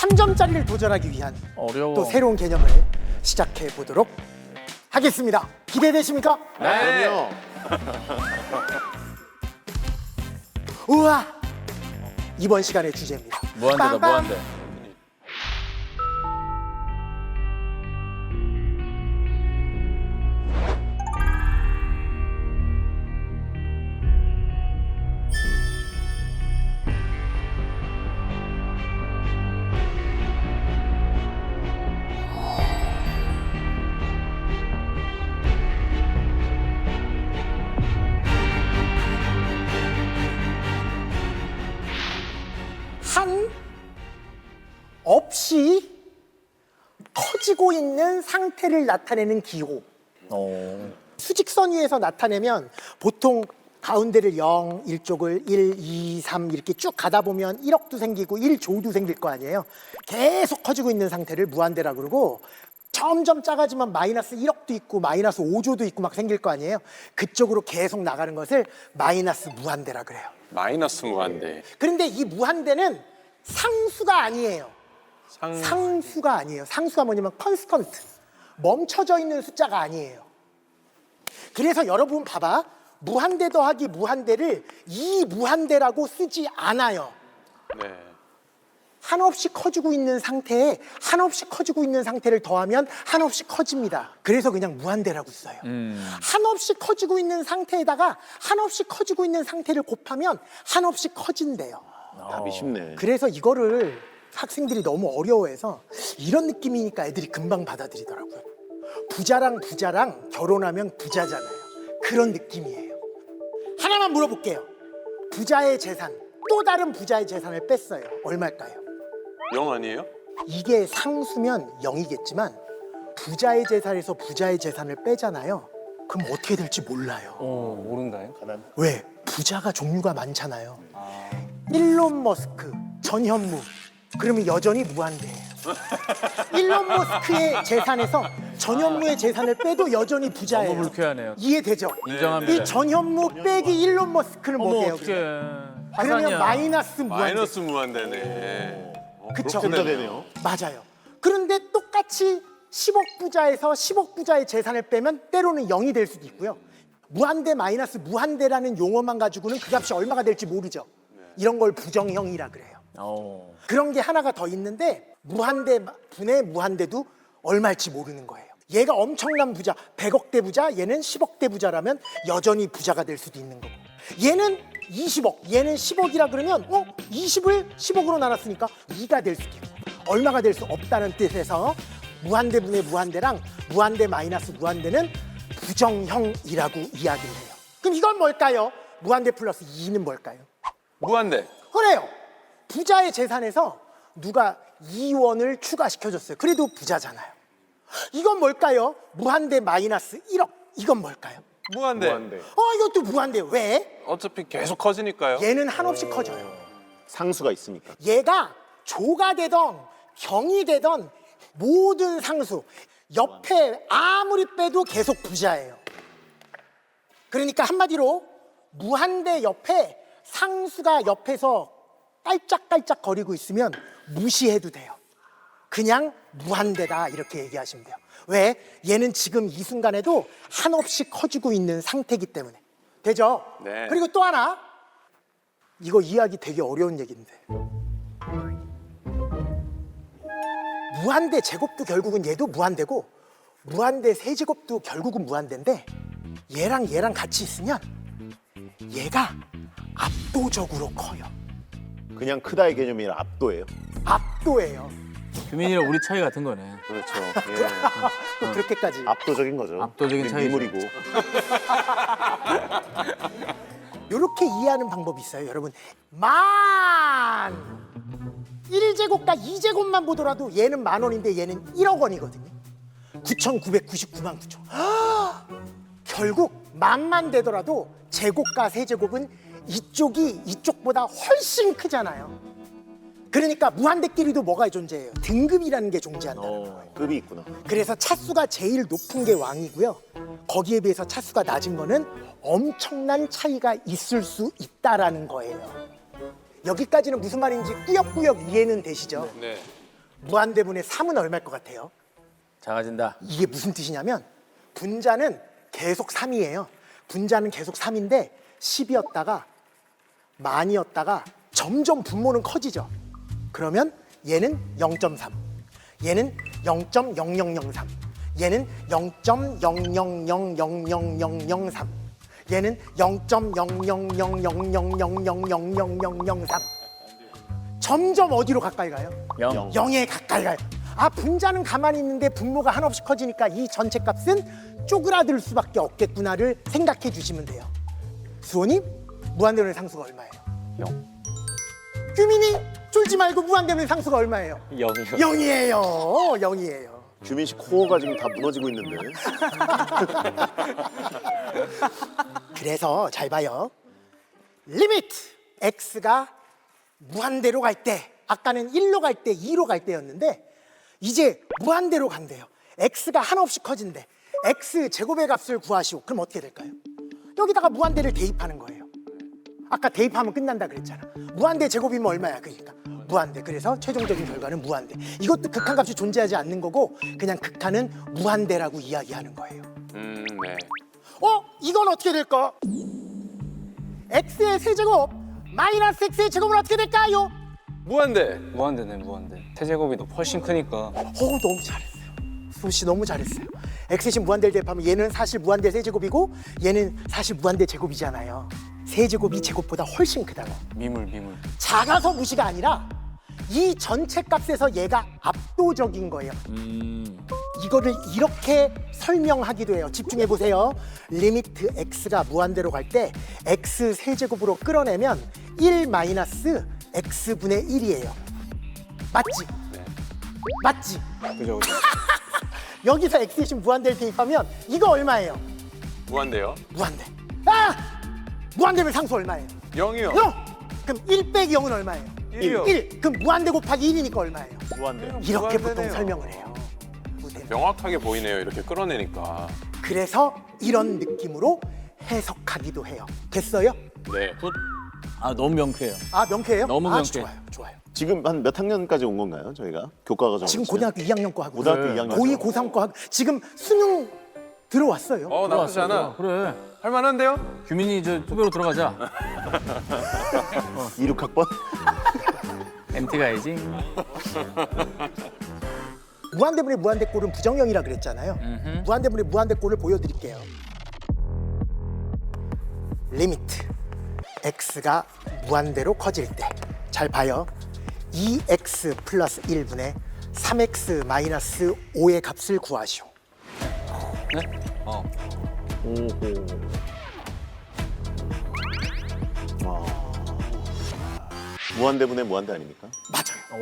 3점짜리를 도전하기 위한 어려워. 또 새로운 개념을 시작해 보도록 하겠습니다. 기대되십니까? 네. 그럼요. 우와! 이번 시간의 주제입니다. 무한대다, 빵빵! 무한대. 한 없이 커지고 있는 상태를 나타내는 기호. 수직선 위에서 나타내면 보통 가운데를 0, 1쪽을 1, 2, 3 이렇게 쭉 가다 보면 1억도 생기고 1조도 생길 거 아니에요. 계속 커지고 있는 상태를 무한대라고 그러고 점점 작아지면 마이너스 1억도 있고 마이너스 5조도 있고 막 생길 거 아니에요. 그쪽으로 계속 나가는 것을 마이너스 무한대라 그래요. 마이너스 무한대. 그런데 이 무한대는 상수가 아니에요. 상수가 아니에요. 상수가 뭐냐면 컨스턴트. 멈춰져 있는 숫자가 아니에요. 그래서 여러분 봐봐. 무한대 더하기 무한대를 이 무한대라고 쓰지 않아요. 네. 한없이 커지고 있는 상태에 한없이 커지고 있는 상태를 더하면 한없이 커집니다. 그래서 그냥 무한대라고 써요. 한없이 커지고 있는 상태에다가 한없이 커지고 있는 상태를 곱하면 한없이 커진대요. 답이 쉽네. 그래서 이거를 학생들이 너무 어려워해서 이런 느낌이니까 애들이 금방 받아들이더라고요. 부자랑 부자랑 결혼하면 부자잖아요. 그런 느낌이에요. 하나만 물어볼게요. 부자의 재산, 또 다른 부자의 재산을 뺐어요. 얼마일까요? 0 아니에요? 이게 상수면 0이겠지만 부자의 재산에서 부자의 재산을 빼잖아요. 그럼 어떻게 될지 몰라요. 모른다요? 왜? 부자가 종류가 많잖아요. 일론 머스크, 전현무. 그러면 여전히 무한대예요. 일론 머스크의 재산에서 전현무의 재산을 빼도 여전히 부자예요. 너무 불쾌하네요. 이해되죠? 인정합니다. 이 전현무 빼기 일론 머스크를 어머, 뭐게요? 어떡해. 그러면 화산이야. 마이너스 무한대. 마이너스 무한대네. 그쵸? 그렇게 되네요. 맞아요. 그런데 똑같이 10억 부자에서 10억 부자의 재산을 빼면 때로는 0이 될 수도 있고요. 무한대 마이너스 무한대라는 용어만 가지고는 그 값이 얼마가 될지 모르죠. 이런 걸 부정형이라 그래요. 그런 게 하나가 더 있는데 무한대 분의 무한대도 얼마일지 모르는 거예요. 얘가 엄청난 부자, 100억대 부자, 얘는 10억대 부자라면 여전히 부자가 될 수도 있는 거고, 얘는 20억, 얘는 10억이라 그러면 20을 10억으로 나눴으니까 2가 될 수도 있고 얼마가 될 수 없다는 뜻에서 무한대 분의 무한대랑 무한대 마이너스 무한대는 부정형이라고 이야기를 해요. 그럼 이건 뭘까요? 무한대 플러스 2는 뭘까요? 무한대. 그래요. 부자의 재산에서 누가 2원을 추가시켜줬어요. 그래도 부자잖아요. 이건 뭘까요? 무한대 마이너스 1억. 이건 뭘까요? 무한대. 이것도 무한대. 왜? 어차피 계속 커지니까요. 얘는 한없이 커져요. 상수가 있으니까. 얘가 조가 되던 경이 되던 모든 상수 옆에 아무리 빼도 계속 부자예요. 그러니까 한마디로 무한대 옆에 상수가 옆에서 깔짝깔짝 거리고 있으면 무시해도 돼요. 그냥 무한대다 이렇게 얘기하시면 돼요. 왜? 얘는 지금 이 순간에도 한없이 커지고 있는 상태이기 때문에. 되죠? 네. 그리고 또 하나, 이거 이해하기 되게 어려운 얘기인데, 무한대 제곱도 결국은 얘도 무한대고 무한대 세제곱도 결국은 무한대인데 얘랑 얘랑 같이 있으면 얘가 압도적으로 커요. 그냥 크다의 개념이 아니라 압도예요. 압도예요. 규민이랑 우리 차이 같은 거네. 그렇죠. 또 그렇게까지. 압도적인 거죠. 압도적인 차이죠. 미물이고. 이렇게 이해하는 방법이 있어요, 여러분. 만 1제곱과 2제곱만 보더라도 얘는 10,000원인데 얘는 1억 원이거든요. 9,999만 9천. 결국 만만 되더라도 제곱과 세제곱은 이쪽이 이쪽보다 훨씬 크잖아요. 그러니까 무한대끼리도 뭐가 존재해요? 등급이라는 게 존재한다는 거예요. 급이 있구나. 그래서 차수가 제일 높은 게 왕이고요. 거기에 비해서 차수가 낮은 거는 엄청난 차이가 있을 수 있다라는 거예요. 여기까지는 무슨 말인지 꾸역꾸역 이해는 되시죠? 네. 무한대분의 3은 얼마일 것 같아요? 작아진다. 이게 무슨 뜻이냐면 분자는 계속 3이에요. 분자는 계속 3인데 10이었다가 만이었다가 점점 분모는 커지죠. 그러면 얘는 0.3, 얘는 0.0003, 얘는 0.000000003, 얘는 0.00000000003. 점점 어디로 가까이 가요? 0. 0에 가까이 가요. 아, 분자는 가만히 있는데 분모가 한없이 커지니까 이 전체 값은 쪼그라들 수밖에 없겠구나를 생각해 주시면 돼요. 수호님, 무한대분의 상수가 얼마예요? 0. 규민이 쫄지 말고 무한대분의 상수가 얼마예요? 0이요. 0이에요. 0이에요. 규민 씨 코어가 지금 다 무너지고 있는데. 그래서 잘 봐요. 리미트 x가 무한대로 갈 때, 아까는 1로 갈 때, 2로 갈 때였는데 이제 무한대로 간대요. x가 한없이 커진대. x 제곱의 값을 구하시오. 그럼 어떻게 될까요? 여기다가 무한대를 대입하는 거예요. 아까 대입하면 끝난다 그랬잖아. 무한대 제곱이면 얼마야? 그러니까 무한대. 그래서 최종적인 결과는 무한대. 이것도 극한값이 존재하지 않는 거고 그냥 극한은 무한대라고 이야기하는 거예요. 네. 이건 어떻게 될까? x의 세제곱 마이너스 x의 제곱은 어떻게 될까요? 무한대. 무한대네, 무한대. 세제곱이 훨씬 크니까. 너무 잘했어요. 수호씨 너무 잘했어요. x의 무한대를 대입하면 얘는 사실 무한대 세제곱이고 얘는 사실 무한대 제곱이잖아요. 세제곱이 제곱보다 훨씬 크다고. 미물, 미물. 작아서 무시가 아니라 이 전체 값에서 얘가 압도적인 거예요. 이거를 이렇게 설명하기도 해요. 집중해 보세요. 리미트 x가 무한대로 갈 때 x 세제곱으로 끌어내면 1 마이너스 x분의 1이에요. 맞지? 맞지? 그죠, 그죠. 여기서 x이신 무한대를 대입하면 이거 얼마예요? 무한대요. 무한대. 무한대면 상수 얼마예요? 0이요. 0! 그럼 1 빼기 0은 얼마예요? 1이요. 1. 그럼 무한대 곱하기 1이니까 얼마예요? 무한대. 이렇게 보통 무한대네요. 설명을 해요. 명확하게 보이네요. 이렇게 끌어내니까. 그래서 이런 느낌으로 해석하기도 해요. 됐어요? 네. 아, 너무 명쾌해요. 명쾌해요? 너무 아주 명쾌해. 좋아요. 지금 한 몇 학년까지 온 건가요? 저희가 교과 과정. 지금 고등학교 2학년 거 하고 고등학교 있어요. 2학년. 고2, 고3 거 하고 지금 수능 들어왔어요. 나쁘지 않아. 그래. 할만한데요? 규민이 저 후배로 들어가자. 2, 6학번? MT 가야지. 무한대분의 무한대꼴은 부정형이라 그랬잖아요. 무한대분의 무한대꼴을 보여드릴게요. 리미트 x가 무한대로 커질 때 잘 봐요. 2x 플러스 1분의 3x 마이너스 5의 값을 구하시오. 네? 무한대분의 무한대 아닙니까? 맞아요.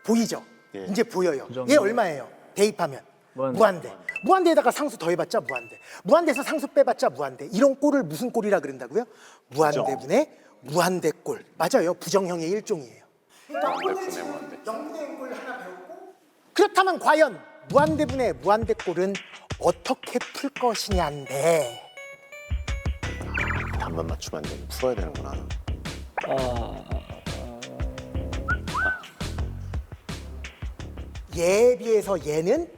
보이죠? 예. 이제 보여요. 부정형. 얘 얼마예요? 대입하면 무한대. 무한대. 무한대에다가 상수 더해봤자 무한대. 무한대에서 상수 빼봤자 무한대. 이런 꼴을 무슨 꼴이라 그런다고요? 무한대분의 무한대꼴. 맞아요. 부정형의 일종이에요. 무한대분의 무한대. 0분의 꼴 하나 배웠고 그렇다면 과연 무한대분의 무한대꼴은 어떻게 풀 것이냐인데 답만 맞추면 안 되고 풀어야 되는구나. 얘에 비해서 얘는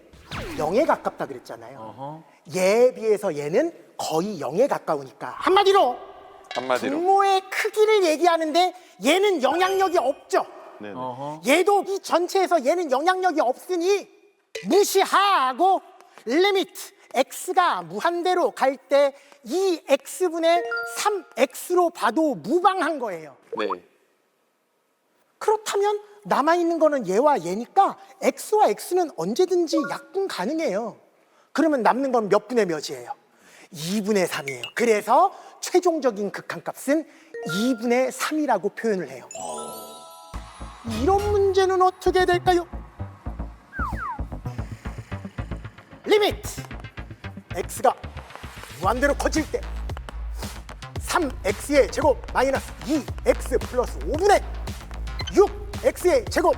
0에 가깝다 그랬잖아요. 얘에 비해서 얘는 거의 0에 가까우니까 한마디로 분모의 크기를 얘기하는데 얘는 영향력이 없죠. 네. 얘도 이 전체에서 얘는 영향력이 없으니 무시하고 리미트 x가 무한대로 갈 때 이 x분의 3x로 봐도 무방한 거예요. 네. 그렇다면 남아있는 거는 얘와 얘니까 x와 x는 언제든지 약분 가능해요. 그러면 남는 건 몇 분의 몇이에요? 2분의 3이에요. 그래서 최종적인 극한값은 2분의 3이라고 표현을 해요. 이런 문제는 어떻게 될까요? 리미트 x가 무한대로 커질 때 3x의 제곱 마이너스 2x 플러스 5분의 6x의 제곱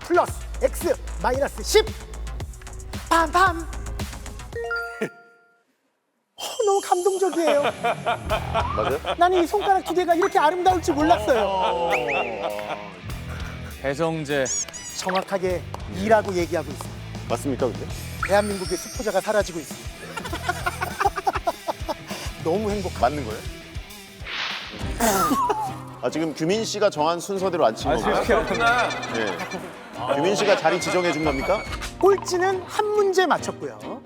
플러스 x 마이너스 10 빰빰 너무 감동적이에요. 맞아요? 나는 이 손가락 두 개가 이렇게 아름다울 줄 몰랐어요. 배성재 정확하게 2라고 얘기하고 있습니다. 맞습니까 근데? 대한민국의 수포자가 사라지고 있습니다. 너무 행복합니다. 맞는 거예요? 아 지금 규민 씨가 정한 순서대로 안 친 건가요? 그렇구나. 네. 규민 씨가 자리 지정해 준 겁니까? 꼴찌는 한 문제 맞췄고요.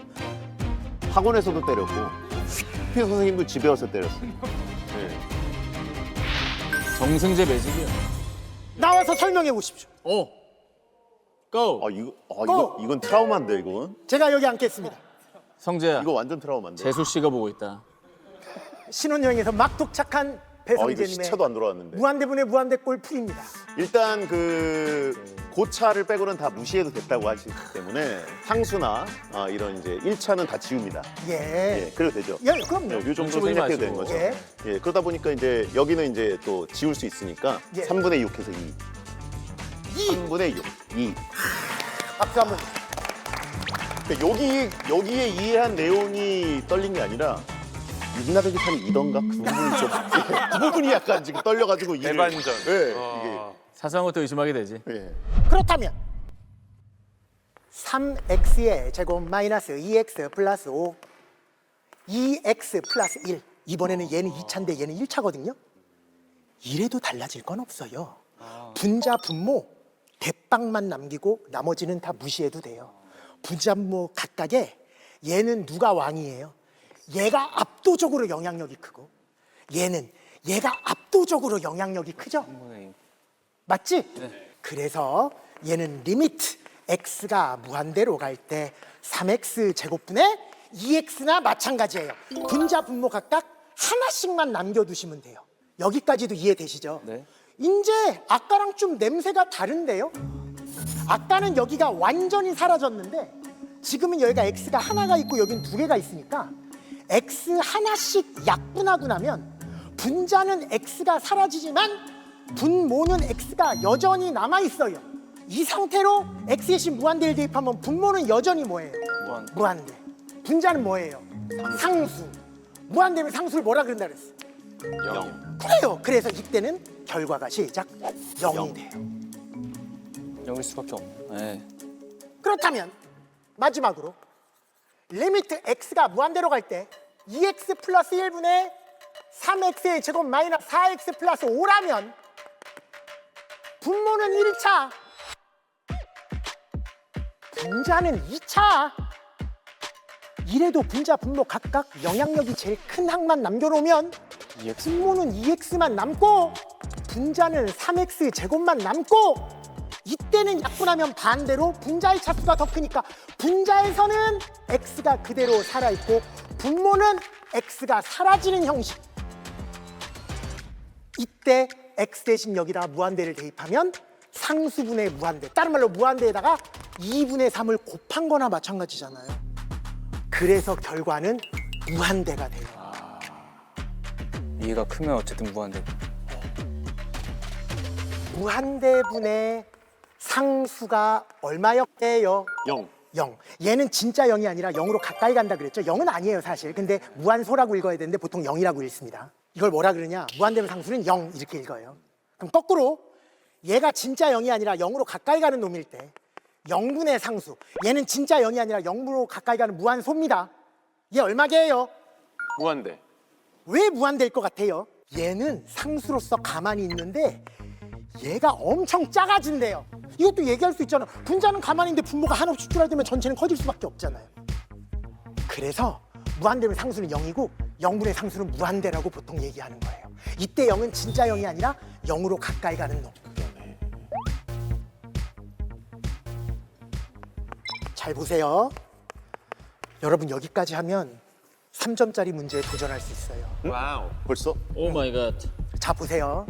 학원에서도 때렸고 피어 선생님도 집에 와서 때렸어요. 네. 정승재 매직이야. 나와서 설명해 보십시오. 오. 고. 이건 트라우마인데 이건. 제가 여기 앉겠습니다. 성재야. 이거 완전 트라우마인데. 재수 씨가 보고 있다. 신혼여행에서 막 도착한 이거 배성재님의 시차도 안 돌아왔는데. 무한대분의 무한대꼴 풀입니다. 일단 그 고차를 빼고는 다 무시해도 됐다고 하시기 때문에 상수나 이런 이제 1차는 다 지웁니다. 예. 예, 그래도 되죠. 예, 그럼요. 이 정도 눈치 보지 생각해도 되는 마시고. 거죠. 예. 예, 그러다 보니까 이제 여기는 이제 또 지울 수 있으니까 예. 3분의 6해서 2. 3분의 6, 2. 박수 한번. 그러니까 여기에 이해한 내용이 떨린 게 아니라 육나베기 탄이 이던가 그 부분이 좀 그 부분이 약간 지금 떨려가지고 대반전. 예, 사소한 것도 의심하게 되지. 이게 예. 그렇다면 3x의 제곱 마이너스 2x 플러스 5 2x 플러스 1 이번에는 얘는 2차인데 얘는 1차거든요. 이래도 달라질 건 없어요. 분자 분모 대빵만 남기고 나머지는 다 무시해도 돼요. 분자 분모 각각에 얘는 누가 왕이에요? 얘가 압도적으로 영향력이 크고 얘는 얘가 압도적으로 영향력이 크죠? 맞지? 그래서 얘는 리미트 x가 무한대로 갈 때 3x 제곱분의 2x나 마찬가지예요. 분자 분모 각각 하나씩만 남겨두시면 돼요. 여기까지도 이해되시죠? 네. 이제 아까랑 좀 냄새가 다른데요? 아까는 여기가 완전히 사라졌는데 지금은 여기가 x가 하나가 있고 여긴 두 개가 있으니까 x 하나씩 약분하고 나면 분자는 x가 사라지지만 분모는 x가 여전히 남아있어요. 이 상태로 x 대신 무한대를 대입하면 분모는 여전히 뭐예요? 무한대. 분자는 뭐예요? 상수. 무한대면 상수를 뭐라 그런다 그랬어? 0. 그래요. 그래서 이때는 결과가 시작 0이 돼요. 0일 수밖에 없네. 네. 그렇다면 마지막으로 리미트 x가 무한대로 갈 때 2x 플러스 1분의 3x의 제곱 마이너스 4x 플러스 5라면 분모는 1차, 분자는 2차. 이래도 분자 분모 각각 영향력이 제일 큰 항만 남겨놓으면 분모는 2x만 남고 분자는 3x 제곱만 남고 이때는 약분하면 반대로 분자의 차수가 더 크니까 분자에서는 x가 그대로 살아있고 분모는 x가 사라지는 형식. 이때 x 대신 여기다 무한대를 대입하면 상수분의 무한대, 다른 말로 무한대에다가 2분의 3을 곱한 거나 마찬가지잖아요. 그래서 결과는 무한대가 돼요. 이해가 크면 어쨌든 무한대. 무한대분의 상수가 얼마였대요? 0. 0. 얘는 진짜 0이 아니라 0으로 가까이 간다 그랬죠? 0은 아니에요 사실. 근데 무한소라고 읽어야 되는데 보통 0이라고 읽습니다. 이걸 뭐라 그러냐? 무한대분 상수는 0 이렇게 읽어요. 그럼 거꾸로 얘가 진짜 0이 아니라 0으로 가까이 가는 놈일 때 0분의 상수. 얘는 진짜 0이 아니라 0으로 가까이 가는 무한소입니다. 얘 얼마게예요? 무한대. 왜 무한대일 것 같아요? 얘는 상수로서 가만히 있는데 얘가 엄청 작아진대요. 이것도 얘기할 수 있잖아. 분자는 가만히 있는데 분모가 한없이 줄어들면 전체는 커질 수밖에 없잖아요. 그래서 무한대면 상수는 0이고 0분의 상수는 무한대라고 보통 얘기하는 거예요. 이때 0은 진짜 0이 아니라 0으로 가까이 가는 놈. 잘 보세요. 여러분 여기까지 하면 3점짜리 문제에 도전할 수 있어요. 와우. 벌써? 오 마이 갓. 자 보세요.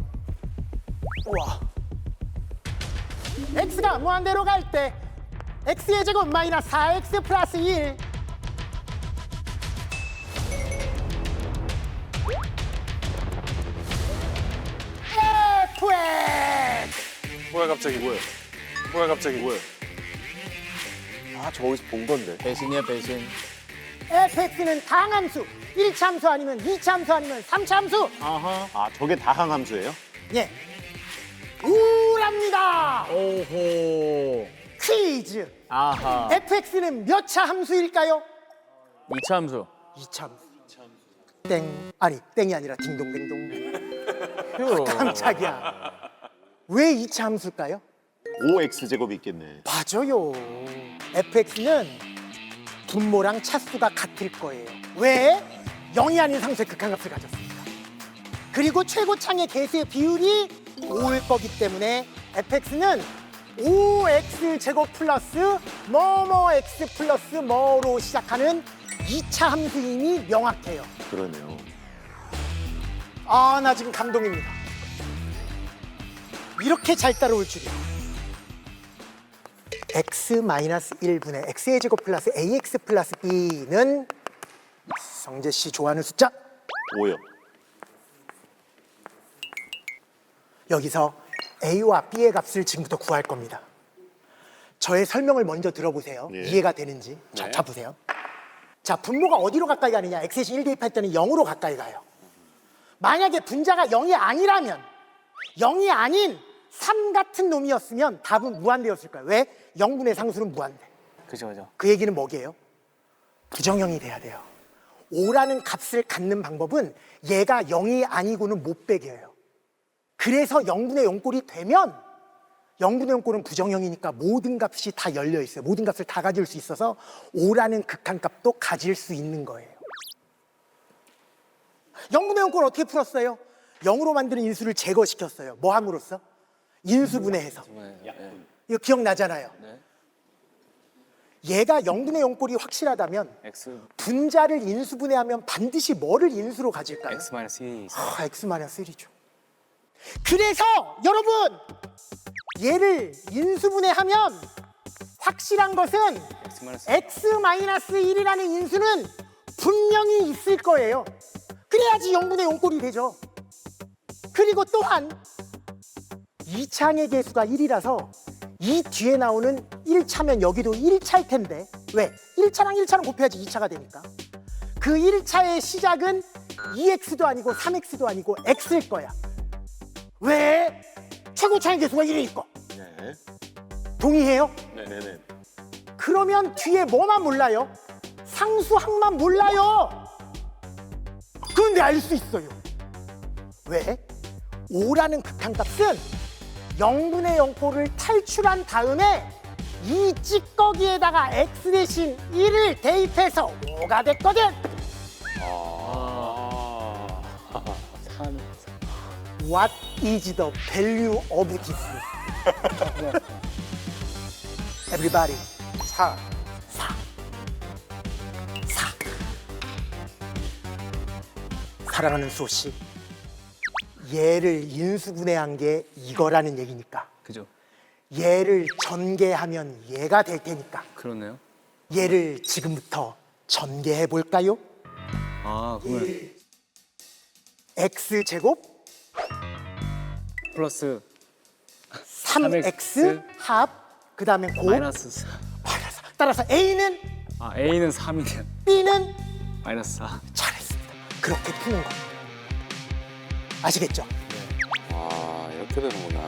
우와. x가 무한대로 갈 때 x의 제곱 마이너스 4x 플러스 1 fx 뭐야 갑자기? 뭐야 갑자기? 아, 저 어디서 본 건데. 배신이야 배신. fx는 다항함수 1참수 아니면 2참수 아니면 3참수 아하. 아, 저게 다항함수예요? 예. 우라 정답입니다. 오호. 퀴즈. 아하. fx는 몇 차 함수일까요? 이차 함수. 2차 함수. 땡. 아니, 땡이 아니라 딩동댕동. 휴. 깜짝이야. 왜 2차 함수일까요? 5x제곱이 있겠네. 맞아요. fx는 분모랑 차수가 같을 거예요. 왜? 0이 아닌 상수의 극한값을 가졌습니다. 그리고 최고창의 개수의 비율이 5일 거기 때문에 fx는 5x제곱 플러스 뭐뭐 x 플러스 뭐로 시작하는 2차 함수임이 명확해요. 그러네요. 아, 나 지금 감동입니다. 이렇게 잘 따라올 줄이야. x-1분의 x의 제곱 플러스 ax 플러스 b는 성재 씨 좋아하는 숫자. 5요. 여기서 a와 b의 값을 지금부터 구할 겁니다. 저의 설명을 먼저 들어보세요. 예. 이해가 되는지. 자, 보세요. 자, 분모가 어디로 가까이 가느냐? x의 1 대입할 때는 0으로 가까이 가요. 만약에 분자가 0이 아니라면, 0이 아닌 3 같은 놈이었으면 답은 무한대였을 거예요. 왜? 0분의 상수는 무한대. 그죠, 그죠. 그 얘기는 뭐게요? 부정형이 돼야 돼요. 5라는 값을 갖는 방법은 얘가 0이 아니고는 못 빼겨요. 그래서 0분의 0꼴이 되면 0분의 0꼴은 부정형이니까 모든 값이 다 열려 있어요. 모든 값을 다 가질 수 있어서 5라는 극한값도 가질 수 있는 거예요. 0분의 0꼴 어떻게 풀었어요? 0으로 만드는 인수를 제거시켰어요. 뭐 함으로써? 인수분해해서. 이거 기억나잖아요. 네. 얘가 0분의 0꼴이 확실하다면 x 분자를 인수분해하면 반드시 뭐를 인수로 가질까요? x-1이 있어. x-1이죠. 그래서 여러분, 얘를 인수분해하면 확실한 것은 x-1이라는 인수는 분명히 있을 거예요. 그래야지 0분의 0꼴이 되죠. 그리고 또한 2차항의 개수가 1이라서 이 뒤에 나오는 1차면 여기도 1차일 텐데 왜? 1차랑 1차랑 곱해야지 2차가 되니까. 그 1차의 시작은 2x도 아니고 3x도 아니고 x일 거야. 왜? 최고차의 개수가 1이니까. 네. 동의해요? 네네. 그러면 뒤에 뭐만 몰라요? 상수항만 몰라요. 그런데 알 수 있어요. 왜? 5라는 극한값은 0분의 0꼴을 탈출한 다음에 이 찌꺼기에다가 x 대신 1을 대입해서 5가 됐거든. What is the value of this? Everybody. 4. 사랑하는 수호씨, 얘를 인수분해한 게 이거라는 얘기니까 그죠. 얘를 전개하면 얘가 될 테니까 그렇네요. 얘를 지금부터 전개해 볼까요? 아, 그러면 x제곱 플러스 3x 합 그 다음에 곱 마이너스 4. 마이너스. 따라서 a는 아, a는 3이네요. b는 마이너스 4. 잘했습니다. 그렇게 푸는 거 아시겠죠? 아, 이렇게 되는구나.